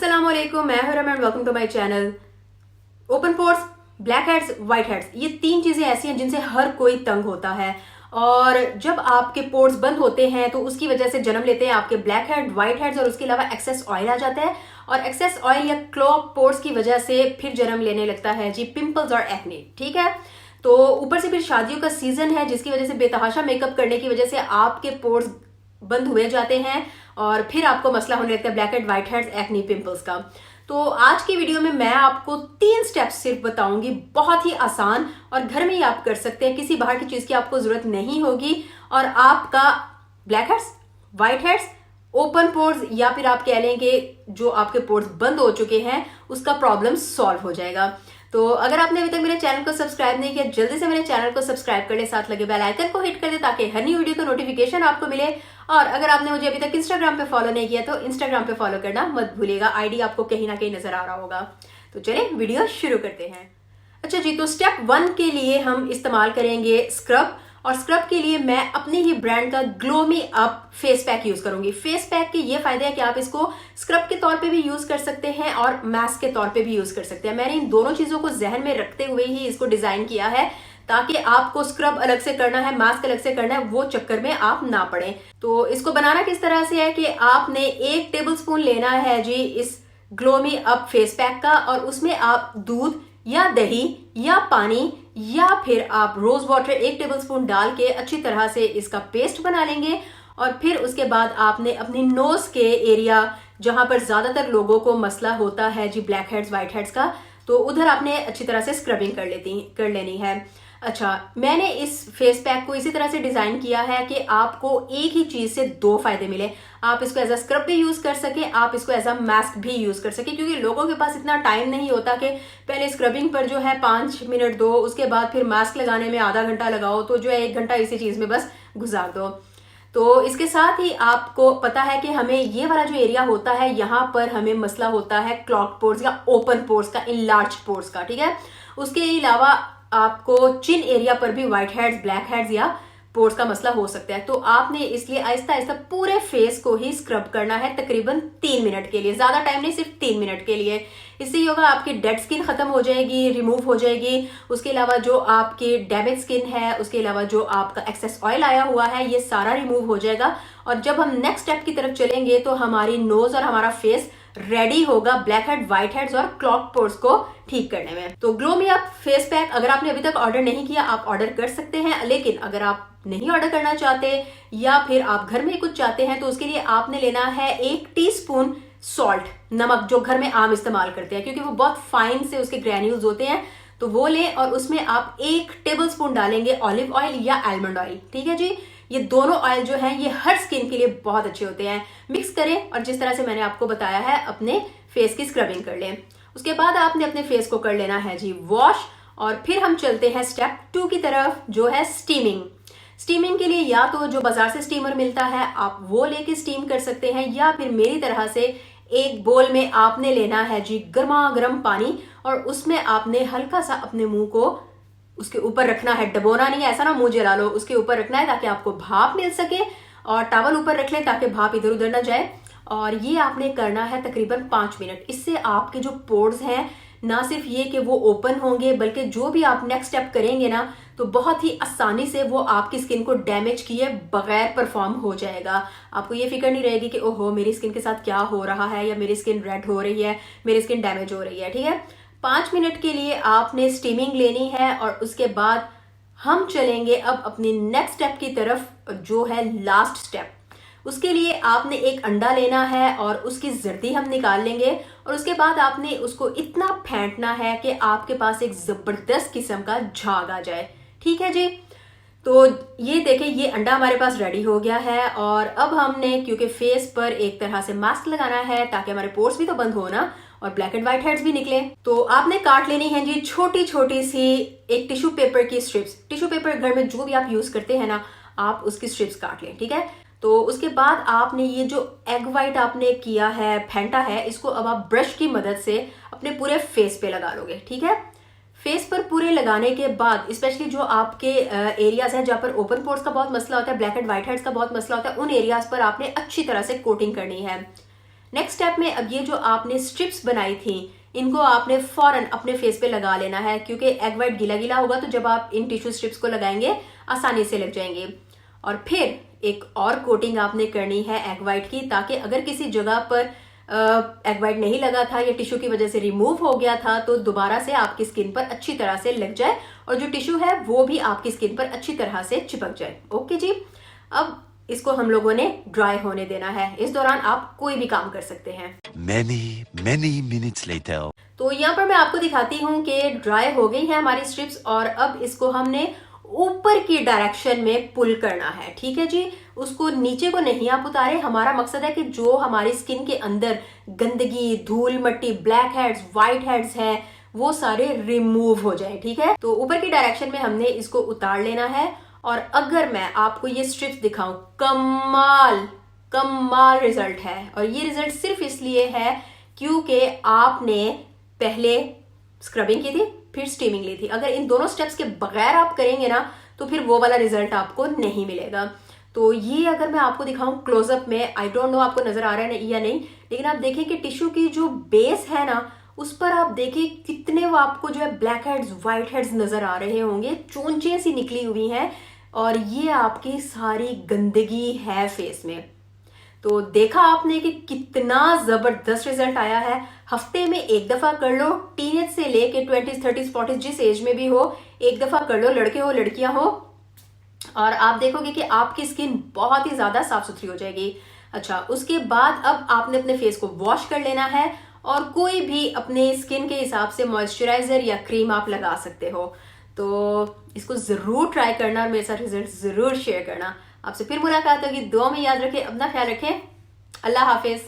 अस्सलाम वालेकुम, मैं हूं Raman. Welcome to my channel. Open pores, blackheads, whiteheads, ये तीन चीजें ऐसी हैं जिनसे हर कोई तंग होता है। और जब आपके पोर्स बंद होते हैं तो उसकी वजह से जन्म लेते हैं आपके ब्लैक हेड, व्हाइट हेड्स और उसके अलावा एक्सेस ऑयल आ जाता है। और एक्सेस ऑयल या क्लॉग पोर्स की वजह से फिर जन्म लेने लगता है जी पिंपल्स और एक्ने। ठीक है, तो ऊपर से फिर शादियों का सीजन है जिसकी वजह से बेतहाशा मेकअप करने की वजह से आपके पोर्स बंद हुए जाते हैं और फिर आपको मसला होने लगता है black head, white heads, acne, pimples का। तो आज की वीडियो में मैं आपको 3 स्टेप्स सिर्फ बताऊंगी, बहुत ही आसान, और घर में ही आप कर सकते हैं। किसी बाहर की चीज की आपको जरूरत नहीं होगी और आपका black heads, white heads, open pores या फिर आप कह लेंगे जो आपके पोर्स बंद हो चुके हैं उसका प्रॉब्लम सॉल्व हो जाएगा। तो अगर आपने अभी तक मेरे चैनल को सब्सक्राइब नहीं किया, जल्दी से मेरे चैनल को सब्सक्राइब कर ले, साथ लगे बेल आइकन को हिट कर दे ताकि हर नई वीडियो का नोटिफिकेशन आपको मिले। और अगर आपने मुझे अभी तक इंस्टाग्राम पे फॉलो नहीं किया तो इंस्टाग्राम पे फॉलो करना मत भूलिएगा, आईडी आपको कहीं ना कहीं नजर आ रहा होगा। तो चलिए वीडियो शुरू करते हैं। अच्छा जी, तो स्टेप 1 के लिए हम इस्तेमाल करेंगे स्क्रब। और स्क्रब के लिए मैं अपने ही ब्रांड का glow me up face pack use करूंगी। फेस पैक के ये फायदे हैं कि आप इसको स्क्रब के तौर पे भी यूज कर सकते हैं और मास्क के तौर पे भी यूज कर सकते हैं। मैंने इन दोनों चीजों को जहन में रखते हुए ही इसको डिजाइन किया है ताकि आपको स्क्रब अलग से करना है, मास्क अलग से करना है, वो चक्कर में आप ना पड़े। तो इसको बनाना किस तरह से है कि आपने 1 टेबल स्पून लेना है जी इस glow me up face pack का, और उसमें आप दूध या दही या पानी या फिर आप रोज वाटर 1 टेबल स्पून डाल के अच्छी तरह से इसका पेस्ट बना लेंगे। और फिर उसके बाद आपने अपनी नोज के एरिया जहां पर ज्यादातर लोगों को मसला होता है जी ब्लैक हेड्स, व्हाइट हेड्स का, तो उधर आपने अच्छी तरह से स्क्रबिंग कर लेनी है। अच्छा, मैंने इस फेस पैक को इसी तरह से डिजाइन किया है कि आपको एक ही चीज से 2 फायदे मिले। आप इसको एज अ स्क्रब भी यूज कर सके, आप इसको एज अ मास्क भी यूज कर सके, क्योंकि लोगों के पास इतना टाइम नहीं होता कि पहले स्क्रबिंग पर जो है 5 मिनट दो, उसके बाद फिर मास्क लगाने में आधा घंटा लगाओ, तो जो है 1 घंटा इसी चीज में बस गुजार दो। तो इसके साथ ही आपको पता है कि हमें ये वाला जो एरिया होता है यहाँ पर हमें मसला होता है क्लॉग पोर्स या ओपन पोर्स का, इनलार्ज पोर्स का। ठीक है, उसके अलावा आपको चिन एरिया पर भी व्हाइट हेड्स, ब्लैक हेड्स या पोर्स का मसला हो सकता है। तो आपने इसलिए आहिस्ता आहिस्ता पूरे फेस को ही स्क्रब करना है तकरीबन 3 मिनट के लिए, ज्यादा टाइम नहीं, सिर्फ 3 मिनट के लिए। इससे ये होगा आपकी डेड स्किन खत्म हो जाएगी, रिमूव हो जाएगी। उसके अलावा जो आपकी डैमेज स्किन है, उसके अलावा जो आपका एक्सेस ऑयल आया हुआ है, ये सारा रिमूव हो जाएगा। और जब हम नेक्स्ट स्टेप की तरफ चलेंगे तो हमारी नोज और हमारा फेस रेडी होगा ब्लैक हेड, व्हाइट हेड्स और क्लॉग पोर्स को ठीक करने में। तो glow me up face pack अगर आपने अभी तक ऑर्डर नहीं किया आप ऑर्डर कर सकते हैं, लेकिन अगर आप नहीं ऑर्डर करना चाहते या फिर आप घर में कुछ चाहते हैं तो उसके लिए आपने लेना है 1 टीस्पून सॉल्ट, नमक, जो घर में आम इस्तेमाल करते हैं क्योंकि वो बहुत फाइन से उसके ग्रैन्यूल्स होते हैं, तो वो लें। और उसमें आप 1 टेबल स्पून डालेंगे ऑलिव ऑयल या आलमंड ऑयल। ठीक है जी, ये दोनों ऑयल जो हैं ये हर स्किन के लिए बहुत अच्छे होते हैं। मिक्स करें और जिस तरह से मैंने आपको बताया है अपने फेस की स्क्रबिंग कर लें। उसके बाद आपने अपने फेस को कर लेना है जी वॉश। और फिर हम चलते हैं स्टेप 2 की तरफ, जो है स्टीमिंग। स्टीमिंग के लिए या तो जो बाजार से स्टीमर मिलता है आप वो लेके स्टीम कर सकते हैं, या फिर मेरी तरह से एक बोल में आपने लेना है जी गर्मा गर्म पानी और उसमें आपने हल्का सा अपने मुंह को उसके ऊपर रखना है, डबोना नहीं है, ऐसा ना मुंह जला लो, उसके ऊपर रखना है ताकि आपको भाप मिल सके। और टॉवल ऊपर रख लें ताकि भाप इधर उधर ना जाए। और ये आपने करना है तकरीबन 5 मिनट। इससे आपके जो पोर्स हैं ना सिर्फ ये कि वो ओपन होंगे, बल्कि जो भी आप नेक्स्ट स्टेप करेंगे ना तो बहुत ही आसानी से वो आपकी स्किन को डैमेज किए बगैर परफॉर्म हो जाएगा। आपको ये फिक्र नहीं रहेगी कि ओहो मेरी स्किन के साथ क्या हो रहा है, या मेरी स्किन रेड हो रही है, मेरी स्किन डैमेज हो रही है। ठीक है, 5 मिनट के लिए आपने स्टीमिंग लेनी है। और उसके बाद हम चलेंगे अब अपनी नेक्स्ट स्टेप की तरफ, जो है लास्ट स्टेप। उसके लिए आपने एक अंडा लेना है और उसकी जर्दी हम निकाल लेंगे। और उसके बाद आपने उसको इतना फेंटना है कि आपके पास एक जबरदस्त किस्म का झाग आ जाए। ठीक है जी, तो ये देखें, ये अंडा हमारे पास रेडी हो गया है। और अब हमने क्योंकि फेस पर एक तरह से मास्क लगाना है ताकि हमारे पोर्स भी तो बंद हो ना और ब्लैक एंड व्हाइट हेड्स भी निकले, तो आपने काट लेनी है जी छोटी छोटी सी एक टिश्यू पेपर की स्ट्रिप्स। टिश्यू पेपर घर में जो भी आप यूज करते हैं ना, आप उसकी स्ट्रिप्स काट लें। ठीक है, तो उसके बाद आपने ये जो एग व्हाइट आपने किया है, फेंटा है, इसको अब आप ब्रश की मदद से अपने पूरे फेस पे लगा लोगे। ठीक है, फेस पर पूरे लगाने के बाद स्पेशली जो आपके एरियाज हैं जहां पर ओपन पोर्स का बहुत मसला होता है, ब्लैक एंड व्हाइट हेड्स का बहुत मसला होता है, उन एरियाज पर आपने अच्छी तरह से कोटिंग करनी है। नेक्स्ट स्टेप में अब ये जो आपने स्ट्रिप्स बनाई थी इनको आपने फौरन अपने फेस पे लगा लेना है, क्योंकि एग वाइट गीला गीला होगा तो जब आप इन टिश्यू स्ट्रिप्स को लगाएंगे आसानी से लग जाएंगे। और फिर एक और कोटिंग आपने करनी है एग वाइट की, ताकि अगर किसी जगह पर एग वाइट नहीं लगा था या टिश्यू की वजह से रिमूव हो गया था तो दोबारा से आपकी स्किन पर अच्छी तरह से लग जाए और जो टिश्यू है वो भी आपकी स्किन पर अच्छी तरह से चिपक जाए। ओके जी, अब इसको हम लोगों ने ड्राई होने देना है। इस दौरान आप कोई भी काम कर सकते हैं। Many minutes later. तो यहाँ पर मैं आपको दिखाती हूँ कि ड्राई हो गई है हमारी स्ट्रिप्स और अब इसको हमने ऊपर की डायरेक्शन में पुल करना है। ठीक है जी, उसको नीचे को नहीं आप उतारे। हमारा मकसद है कि जो हमारी स्किन के अंदर गंदगी, धूल मट्टी, ब्लैक हेड्स, व्हाइट हेड्स है वो सारे रिमूव हो जाए। ठीक है, तो ऊपर की डायरेक्शन में हमने इसको उतार लेना है। और अगर मैं आपको ये स्ट्रिप्स दिखाऊं, कमाल कमाल रिजल्ट है। और ये रिजल्ट सिर्फ इसलिए है क्योंकि आपने पहले स्क्रबिंग की थी फिर स्टीमिंग ली थी। अगर इन दोनों स्टेप्स के बगैर आप करेंगे ना तो फिर वो वाला रिजल्ट आपको नहीं मिलेगा। तो ये अगर मैं आपको दिखाऊं क्लोजअप में, आई डोंट नो आपको नजर आ रहा है या नहीं, लेकिन आप देखें कि टिश्यू की जो बेस है ना उस पर आप देखें कितने वो आपको जो है ब्लैक हेड्स, व्हाइट हेड्स नजर आ रहे होंगे, चोंचे सी निकली हुई हैं और ये आपकी सारी गंदगी है फेस में। तो देखा आपने कि कितना जबरदस्त रिजल्ट आया है। हफ्ते में एक दफा कर लो, टीनेज से लेके 20s 30s 40s जिस एज में भी हो एक दफा कर लो, लड़के हो लड़कियां हो, और आप देखोगे कि आपकी स्किन बहुत ही ज्यादा साफ सुथरी हो जाएगी। अच्छा, उसके बाद अब आपने अपने फेस को वॉश कर लेना है और कोई भी अपने स्किन के हिसाब से मॉइस्चराइजर या क्रीम आप लगा सकते हो। तो इसको जरूर ट्राई करना और मेरे साथ रिजल्ट जरूर शेयर करना। आपसे फिर मुलाकात होगी। दुआ में याद रखें, अपना ख्याल रखें। अल्लाह हाफिज।